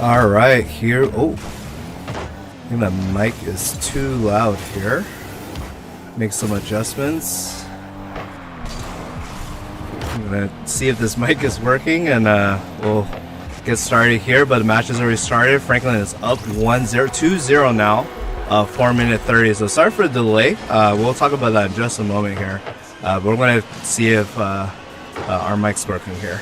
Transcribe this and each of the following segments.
All right, here. Oh, I think the mic is too loud here. Make some adjustments. I'm gonna see if this mic is working, and we'll get started here. But the match has already started. Franklin is up 1-0, 2-0 now. 4-minute 30. So sorry for the delay. We'll talk about that in just a moment here. But we're gonna see if our mic's working here.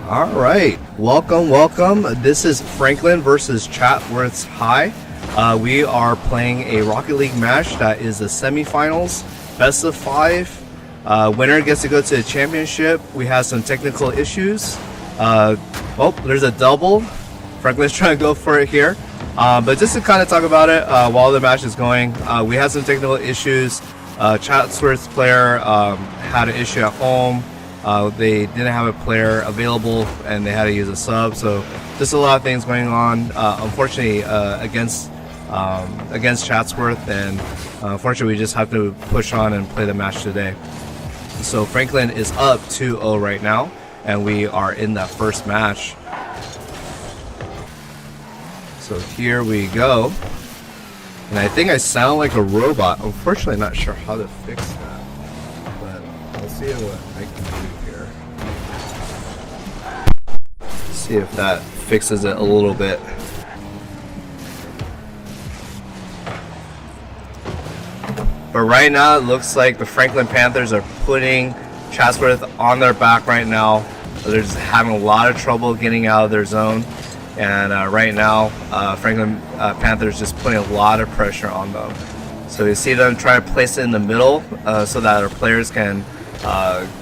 All right, welcome. This is Franklin versus Chatsworth High. We are playing a Rocket League match that is the semifinals, best of 5. Winner gets to go to the championship. We have some technical issues. Oh, there's a double. Franklin's trying to go for it here. But just to kind of talk about it while the match is going, we had some technical issues. Chatsworth's player had an issue at home. They didn't have a player available and they had to use a sub, so just a lot of things going on, unfortunately, against Chatsworth, and unfortunately we just have to push on and play the match today. So Franklin is up 2-0 right now, and we are in that first match. So here we go, and I think I sound like a robot. Unfortunately, not sure how to fix that, but I'll see what I can do. See if that fixes it a little bit. But right now it looks like the Franklin Panthers are putting Chatsworth on their back right now. They're just having a lot of trouble getting out of their zone, and right now Franklin Panthers just putting a lot of pressure on them. So you see them try to place it in the middle so that our players can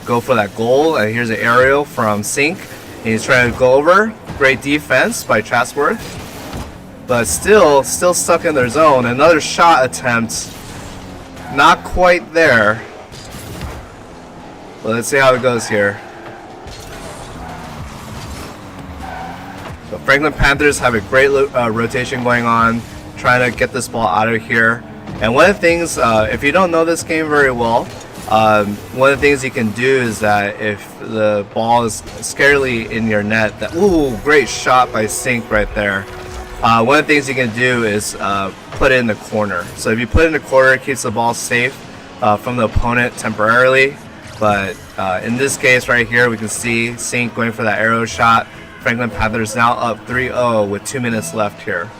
go for that goal. And here's an aerial from Sink. He's trying to go over. Great defense by Chatsworth, but still stuck in their zone. Another shot attempt, not quite there. But let's see how it goes here. So Franklin Panthers have a great rotation going on, trying to get this ball out of here. And one of the things, if you don't know this game very well, one of the things you can do is that if the ball is scarcely in your net, ooh, great shot by Sink right there. One of the things you can do is put it in the corner. So if you put it in the corner, it keeps the ball safe from the opponent temporarily. But in this case right here, we can see Sink going for that arrow shot. Franklin Panthers now up 3-0 with 2 minutes left here.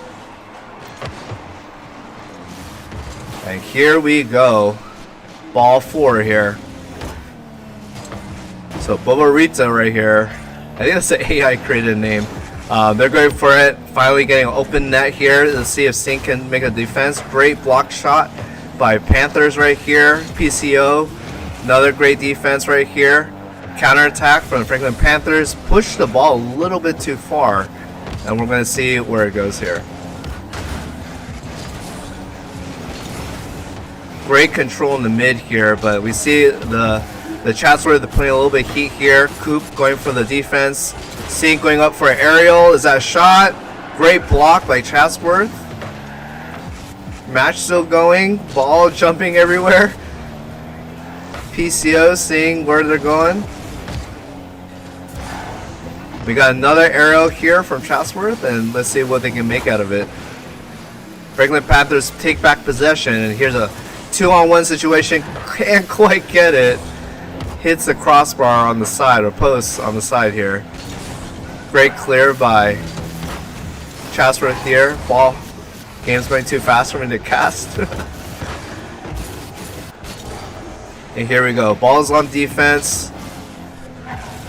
And here we go. Ball 4 here. So Boborito right here. I think that's the AI created name. They're going for it. Finally getting an open net here. Let's see if Sink can make a defense. Great block shot by Panthers right here. PCO. Another great defense right here. Counterattack from the Franklin Panthers. Push the ball a little bit too far. And we're going to see where it goes here. Great control in the mid here, but we see the Chatsworth putting a little bit of heat here. Coop going for the defense. Sink going up for an aerial. Is that a shot? Great block by Chatsworth. Match still going. Ball jumping everywhere. PCO seeing where they're going. We got another aerial here from Chatsworth, and let's see what they can make out of it. Franklin Panthers take back possession, and here's a 2-on-1 situation. Can't quite get it. Hits the crossbar on the side, or post on the side here. Great clear by Chatsworth here. Ball. Game's going too fast for me to cast. And here we go. Ball's on defense.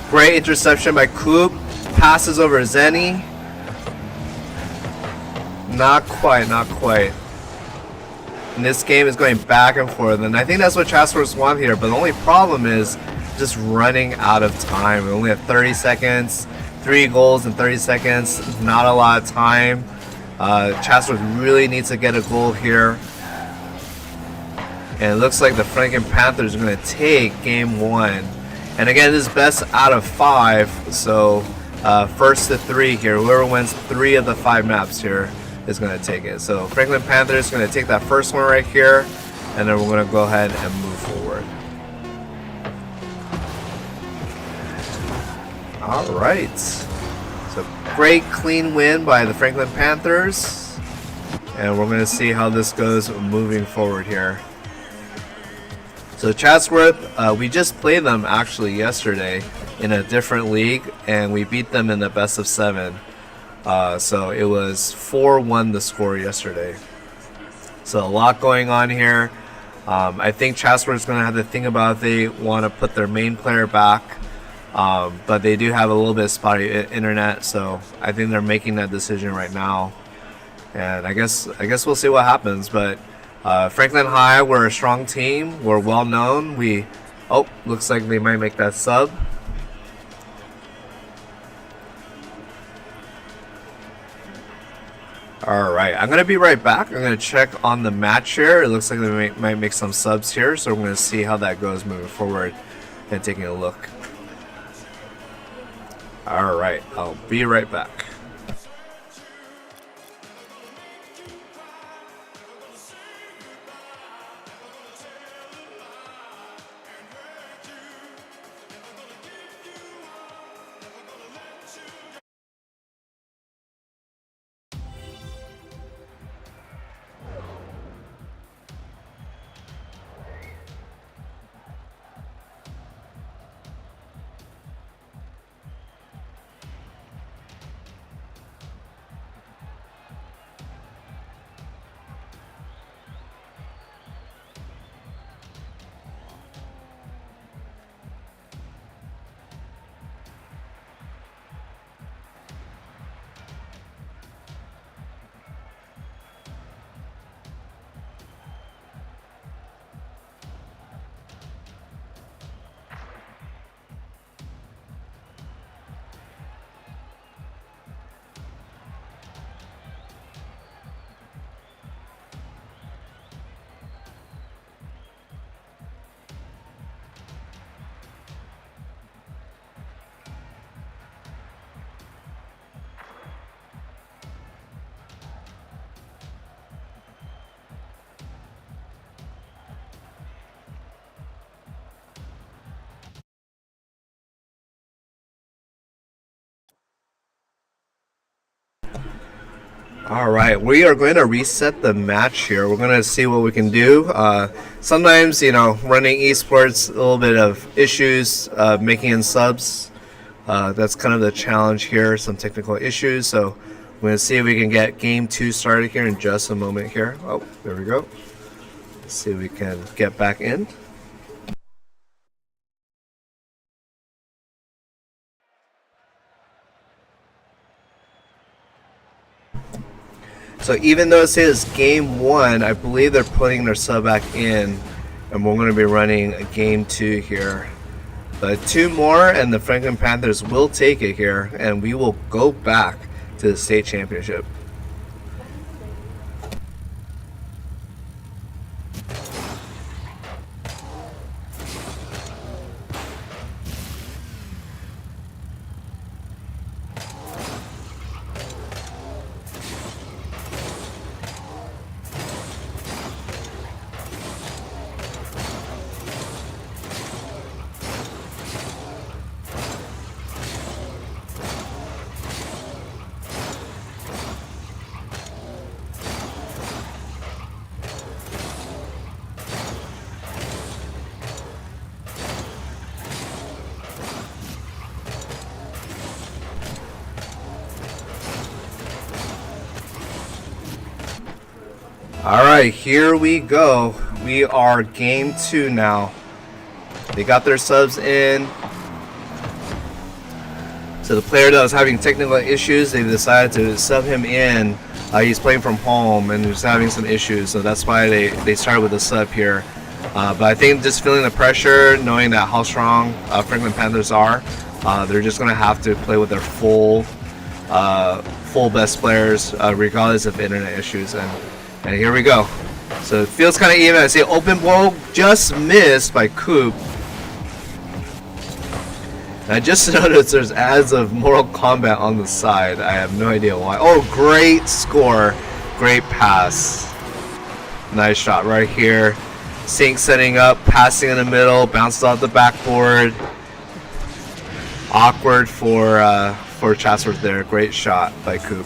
Great interception by Coop. Passes over Zenny. Not quite. And this game is going back and forth, and I think that's what Chatsworth want here, but the only problem is just running out of time. We only have 30 seconds, 3 goals in 30 seconds, not a lot of time. Chatsworth really needs to get a goal here. And it looks like the Franklin Panthers are going to take game 1. And again, this is best out of 5. So first to 3 here. Whoever wins 3 of the 5 maps here is going to take it. So Franklin Panthers is going to take that first one right here. And then we're going to go ahead and move forward. All right. So great clean win by the Franklin Panthers. And we're going to see how this goes moving forward here. So Chatsworth, we just played them actually yesterday in a different league, and we beat them in the best of 7. So it was 4-1 the score yesterday. So a lot going on here. I think Chatsworth's going to have to think about if they want to put their main player back, but they do have a little bit of spotty internet, so I think they're making that decision right now. And I guess we'll see what happens, but. Franklin High, we're a strong team. We're well known. Looks like they might make that sub. All right, I'm gonna be right back. I'm gonna check on the match here. It looks like they might make some subs here, so we're gonna see how that goes moving forward and taking a look. All right, I'll be right back. All right, we are going to reset the match here. We're going to see what we can do. Sometimes, running esports, a little bit of issues making in subs. That's kind of the challenge here, some technical issues. So we're going to see if we can get game 2 started here in just a moment here. Oh, there we go. Let's see if we can get back in. So even though it says game 1, I believe they're putting their sub back in, and we're going to be running a game 2 here. But 2 more, and the Franklin Panthers will take it here, and we will go back to the state championship. Alright, here we go. We are game 2 now. They got their subs in. So the player that was having technical issues, they decided to sub him in. He's playing from home and he's having some issues, so that's why they started with a sub here. But I think just feeling the pressure, knowing that how strong Franklin Panthers are, they're just going to have to play with their full full best players, regardless of internet issues. And here we go. So it feels kind of even. I see open ball just missed by Coop. I just noticed there's ads of Mortal Kombat on the side. I have no idea why. Oh, great score. Great pass. Nice shot right here. Sink setting up, passing in the middle, bounced off the backboard. Awkward for Chatsworth there. Great shot by Coop.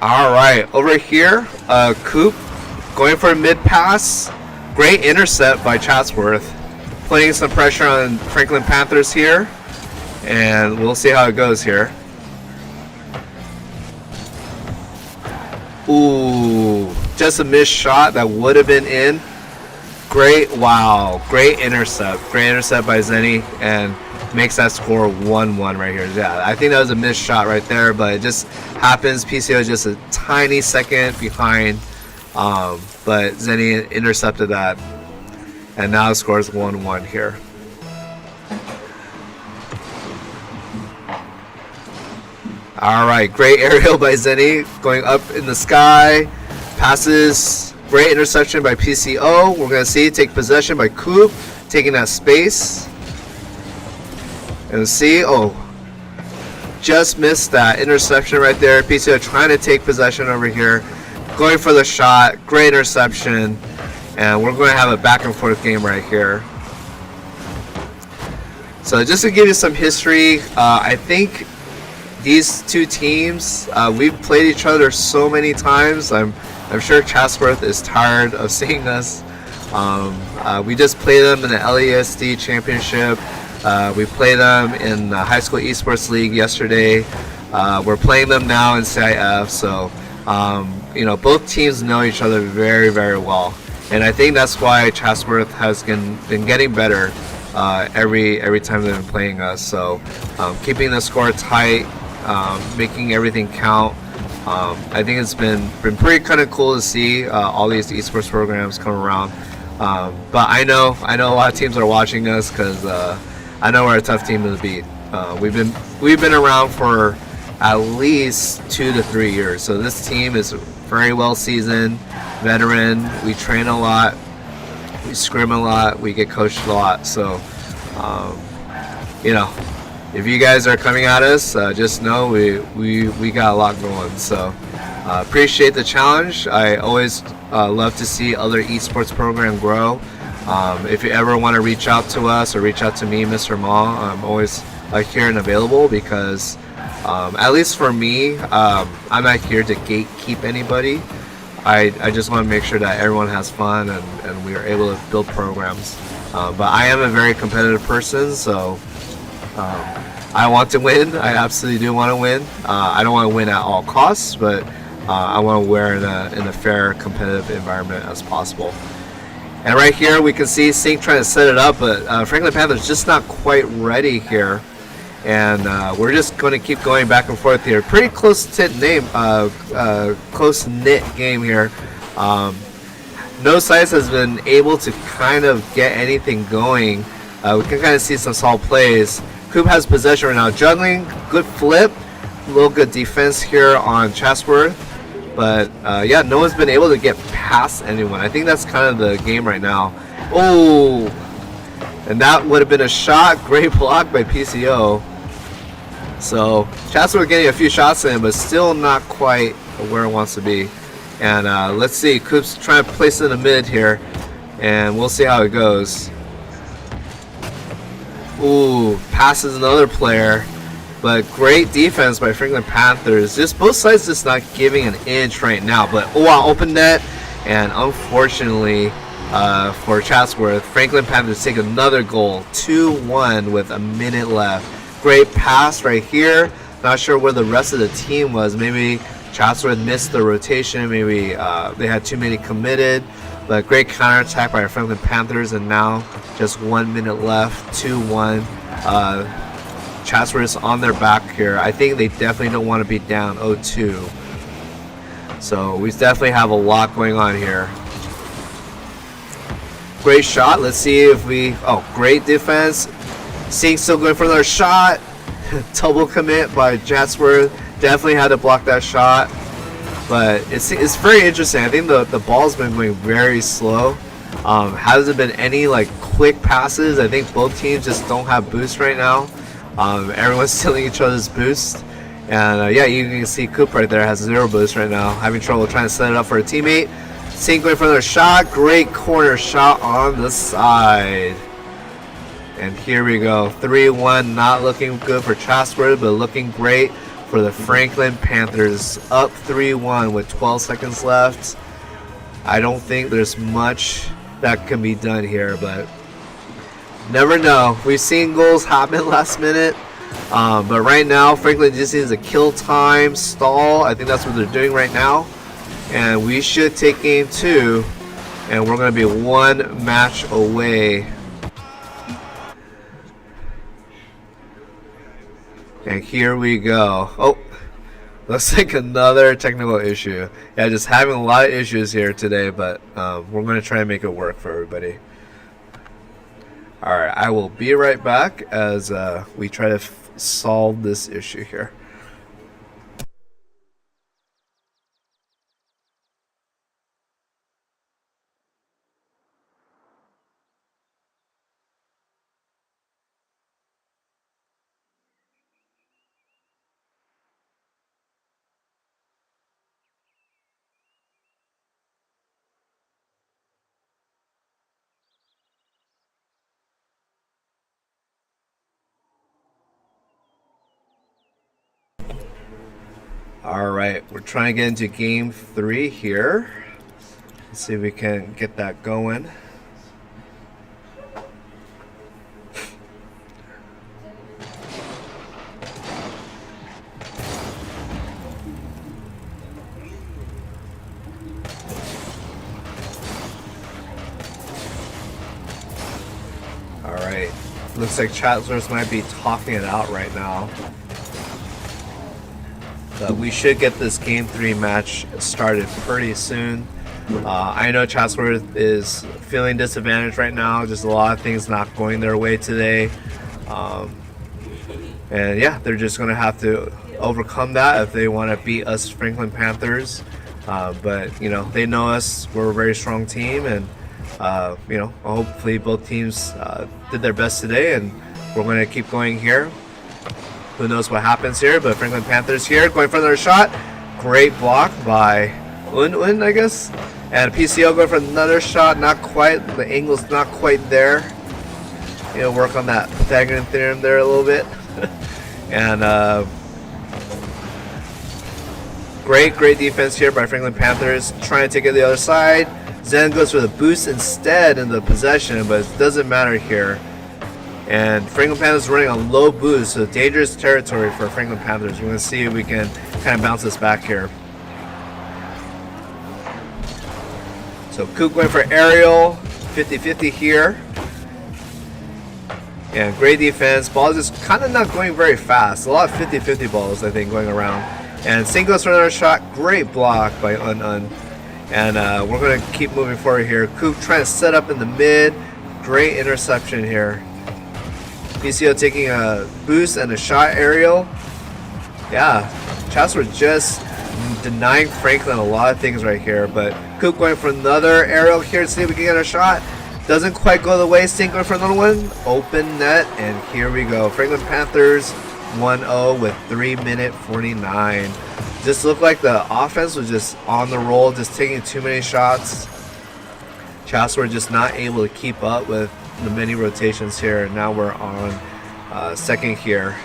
All right, over here, Coop going for a mid pass. Great intercept by Chatsworth. Putting some pressure on Franklin Panthers here. And we'll see how it goes here. Ooh, just a missed shot that would have been in. Great, wow, great intercept. Great intercept by Zenny and makes that score 1-1 right here. Yeah, I think that was a missed shot right there, but it just happens. PCO is just a tiny second behind. But Zenny intercepted that, and now scores 1-1 here. All right, great aerial by Zenny, going up in the sky, passes, great interception by PCO. We're gonna see take possession by Coop, taking that space, and see, oh, just missed that interception right there. PCO trying to take possession over here. Going for the shot, great interception, and we're going to have a back and forth game right here. So just to give you some history, I think these two teams, we've played each other so many times. I'm sure Chatsworth is tired of seeing us. We just played them in the LASD championship. We played them in the high school esports league yesterday. We're playing them now in CIF, so you know, both teams know each other very, very well, and I think that's why Chatsworth has been getting better every time they've been playing us. So keeping the score tight, making everything count. I think it's been pretty kind of cool to see all these esports programs come around. But I know a lot of teams are watching us because I know we're a tough team to beat. We've been around for at least 2 to 3 years, so this team is very well seasoned, veteran. We train a lot, we scrim a lot, we get coached a lot. So you know, if you guys are coming at us, just know we got a lot going. So appreciate the challenge. I always love to see other esports program grow. If you ever want to reach out to us or reach out to me, Mr. Ma, I'm always here and available, because at least for me, I'm not here to gatekeep anybody. I just want to make sure that everyone has fun and we are able to build programs. But I am a very competitive person, so I want to win. I absolutely do want to win. I don't want to win at all costs, but I want to win in a fair, competitive environment as possible. And right here, we can see Sink trying to set it up, but Franklin Panthers just not quite ready here. And we're just going to keep going back and forth here. Pretty close-knit game here. No Size has been able to kind of get anything going. We can kind of see some solid plays. Coop has possession right now, juggling, good flip, a little good defense here on Chatsworth. But yeah, no one's been able to get past anyone. I think that's kind of the game right now. Oh, and that would have been a shot. Great block by PCO. So Chatsworth getting a few shots in, but still not quite where it wants to be. And let's see, Coop's trying to place it in the mid here, and we'll see how it goes. Ooh, passes another player, but great defense by Franklin Panthers. Just both sides just not giving an inch right now. But oh wow, open net, and unfortunately for Chatsworth, Franklin Panthers take another goal, 2-1 with a minute left. Great pass right here. Not sure where the rest of the team was. Maybe Chatsworth missed the rotation. Maybe they had too many committed. But great counterattack by our Franklin Panthers, and now just 1 minute left, 2-1. Chatsworth is on their back here. I think they definitely don't want to be down 0-2. So we definitely have a lot going on here. Great shot. Let's see if we... Oh, great defense. Sink still going for another shot. Double commit by Chatsworth. Definitely had to block that shot. But it's very interesting. I think the ball's been going very slow. Hasn't been any like quick passes. I think both teams just don't have boost right now. Everyone's stealing each other's boost. And yeah, you can see Coop right there has 0 boost right now. Having trouble trying to set it up for a teammate. Sink going for another shot. Great corner shot on the side. And here we go. 3-1. Not looking good for Chatsworth, but looking great for the Franklin Panthers. Up 3-1 with 12 seconds left. I don't think there's much that can be done here, but never know. We've seen goals happen last minute. But right now, Franklin just needs a kill time, stall. I think that's what they're doing right now. And we should take game 2. And we're going to be 1 match away. And here we go. Oh, looks like another technical issue. Yeah, just having a lot of issues here today, but we're going to try and make it work for everybody. Alright, I will be right back as we try to solve this issue here. Alright, we're trying to get into game 3 here. Let's see if we can get that going. Alright, looks like Chatsworth might be talking it out right now. But we should get this game 3 match started pretty soon. I know Chatsworth is feeling disadvantaged right now. Just a lot of things not going their way today. And yeah, they're just going to have to overcome that if they want to beat us Franklin Panthers. But, you know, they know us. We're a very strong team. And, you know, hopefully both teams did their best today. And we're going to keep going here. Who knows what happens here, but Franklin Panthers here going for another shot. Great block by Un, I guess. And PCO going for another shot. Not quite. The angle's not quite there. You know, work on that Pythagorean theorem there a little bit. And great defense here by Franklin Panthers. Trying to take it to the other side. Zen goes for the boost instead in the possession, but it doesn't matter here. And Franklin Panthers running on low boost, so dangerous territory for Franklin Panthers. We're going to see if we can kind of bounce this back here. So Coop going for aerial, 50-50 here. And great defense. Ball is just kind of not going very fast. A lot of 50-50 balls, I think, going around. And Sink goes for another shot. Great block by Un. And we're going to keep moving forward here. Coop trying to set up in the mid. Great interception here. PCO taking a boost and a shot aerial. Yeah, Chatsworth just denying Franklin a lot of things right here. But Coop going for another aerial here to see if we can get a shot. Doesn't quite go the way. Sink going for another one. Open net, and here we go. Franklin Panthers 1-0 with 3:49. Just looked like the offense was just on the roll, just taking too many shots. Chatsworth just not able to keep up with the many rotations here. Now we're on second here.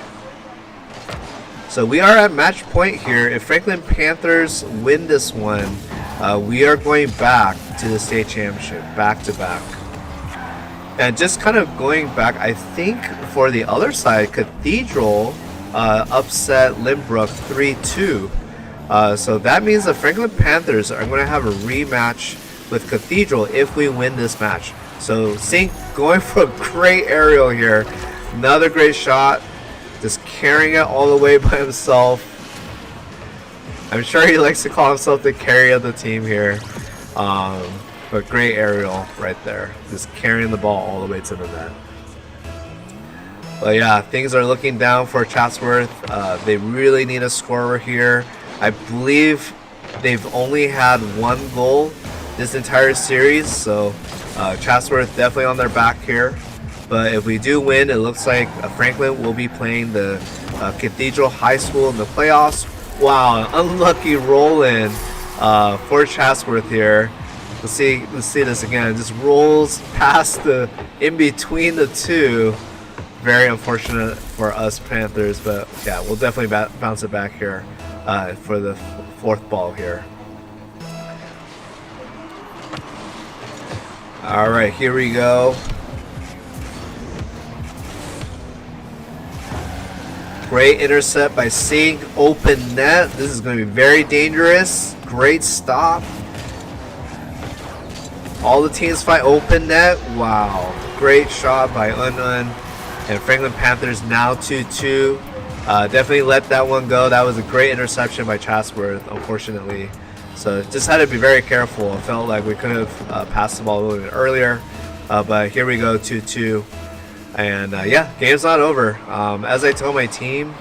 So we are at match point here. If Franklin Panthers win this one, we are going back to the state championship, back to back. And just kind of going back, I think for the other side, Cathedral upset Lynbrook 3-2. So that means the Franklin Panthers are going to have a rematch with Cathedral if we win this match. So Sink going for a great aerial here. Another great shot. Just carrying it all the way by himself. I'm sure he likes to call himself the carry of the team here. But But great aerial right there, just carrying the ball all the way to the net. But yeah, things are looking down for Chatsworth. They really need a scorer here. I believe they've only had 1 goal this entire series, so Chatsworth definitely on their back here. But if we do win, it looks like Franklin will be playing the Cathedral High School in the playoffs. Wow, unlucky roll-in for Chatsworth here. Let's see this again. It just rolls past the in between the two. Very unfortunate for us Panthers, but yeah, we'll definitely bounce it back here for the 4th ball here. All right, here we go. Great intercept by Sink, open net. This is going to be very dangerous. Great stop. All the teams fight open net. Wow, great shot by Un. And Franklin Panthers now 2-2. Definitely let that one go. That was a great interception by Chatsworth, unfortunately. So just had to be very careful. It felt like we could have passed the ball a little bit earlier. But here we go, 2-2. And yeah, game's not over. As I told my team,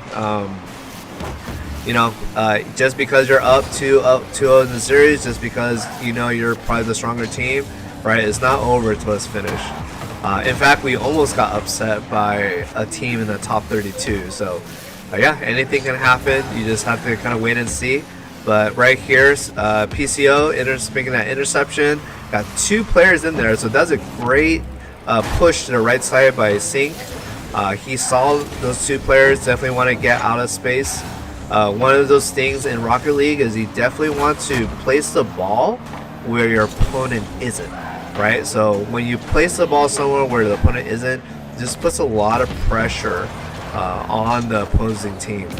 just because you're up 2-0 in the series, just because you know you're probably the stronger team, right? It's not over until it's finished. In fact, we almost got upset by a team in the top 32. So, yeah, anything can happen. You just have to kind of wait and see. But right here, PCO making that interception. Got 2 players in there, so that's a great push to the right side by Sink. He saw those 2 players, definitely want to get out of space. One of those things in Rocket League is you definitely want to place the ball where your opponent isn't. Right, so when you place the ball somewhere where the opponent isn't, it just puts a lot of pressure on the opposing team.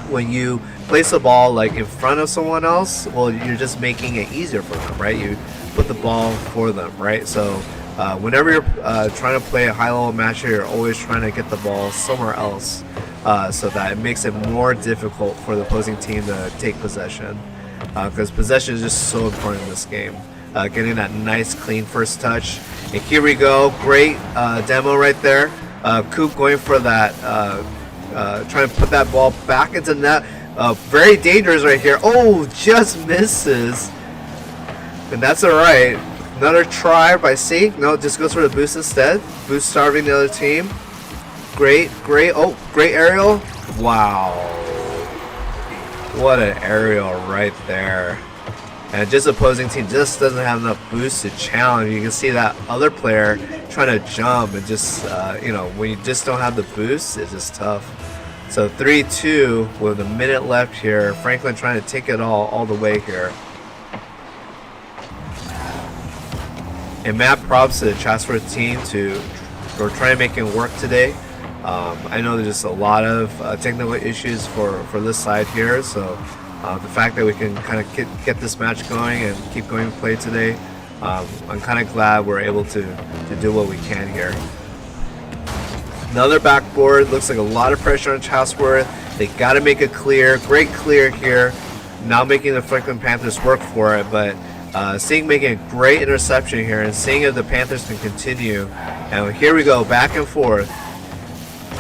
When you place the ball like in front of someone else, well, you're just making it easier for them, right? You put the ball for them, right? So whenever you're trying to play a high-level match here, you're always trying to get the ball somewhere else so that it makes it more difficult for the opposing team to take possession, because possession is just so important in this game. Getting that nice clean first touch. And here we go, great demo right there. Coop going for that, trying to put that ball back into net. Very dangerous right here. Oh, just misses. And that's alright. Another try by Sink. No, just goes for the boost instead. Boost starving the other team. Great. Oh, great aerial. Wow. What an aerial right there. And just opposing team just doesn't have enough boost to challenge. You can see that other player trying to jump and just, when you just don't have the boost, it's just tough. So 3-2 with a minute left here. Franklin trying to take it all the way here. And mad props to the Chatsworth team for trying to make it work today. I know there's just a lot of technical issues for this side here, so the fact that we can kind of get this match going and keep going play today, I'm kind of glad we're able to do what we can here. Another backboard, looks like a lot of pressure on Chatsworth. They got to make it clear. Great clear here. Now making the Franklin Panthers work for it, but seeing making a great interception here and seeing if the Panthers can continue. And here we go, back and forth.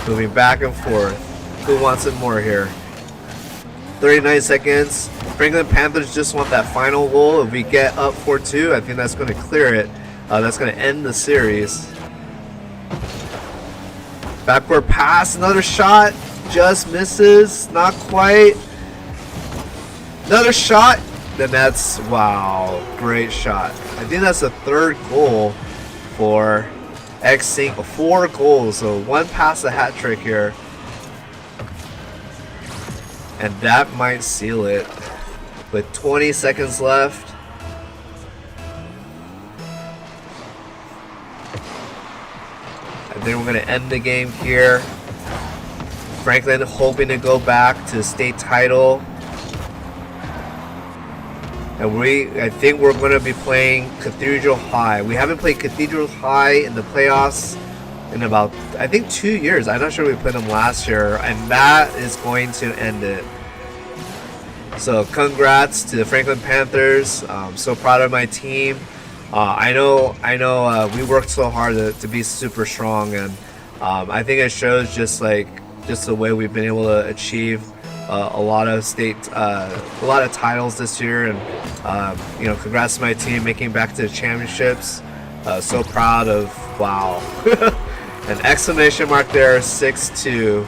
Moving back and forth. Who wants it more here? 39 seconds. Franklin Panthers just want that final goal. If we get up 4-2, I think that's going to clear it. That's going to end the series. Backward pass, another shot. Just misses. Not quite. Another shot. Then that's, wow, great shot. I think that's the third goal for X-Sync. 4 goals, so 1 pass, a hat trick here. And that might seal it with 20 seconds left. And then we're going to end the game here. Franklin hoping to go back to state title. And I think we're going to be playing Cathedral High. We haven't played Cathedral High in the playoffs in about, I think, 2 years. I'm not sure we played them last year, and that is going to end it. So congrats to the Franklin Panthers. I'm so proud of my team. I know we worked so hard to be super strong, and I think it shows just the way we've been able to achieve a lot of a lot of titles this year, and congrats to my team making it back to the championships. So proud of, wow, an exclamation mark there, 6-2.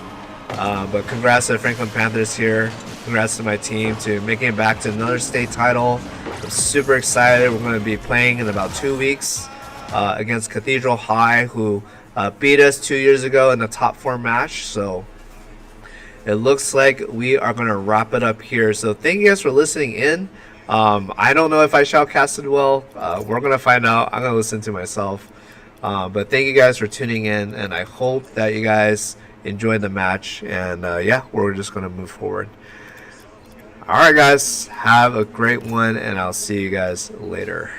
But congrats to the Franklin Panthers here. Congrats to my team to making it back to another state title. I'm super excited. We're going to be playing in about 2 weeks against Cathedral High, who beat us 2 years ago in the top 4 match. So it looks like we are going to wrap it up here. So thank you guys for listening in. I don't know if I shoutcasted well. We're going to find out. I'm going to listen to myself. But thank you guys for tuning in, and I hope that you guys enjoyed the match. And yeah, we're just going to move forward. All right, guys, have a great one, and I'll see you guys later.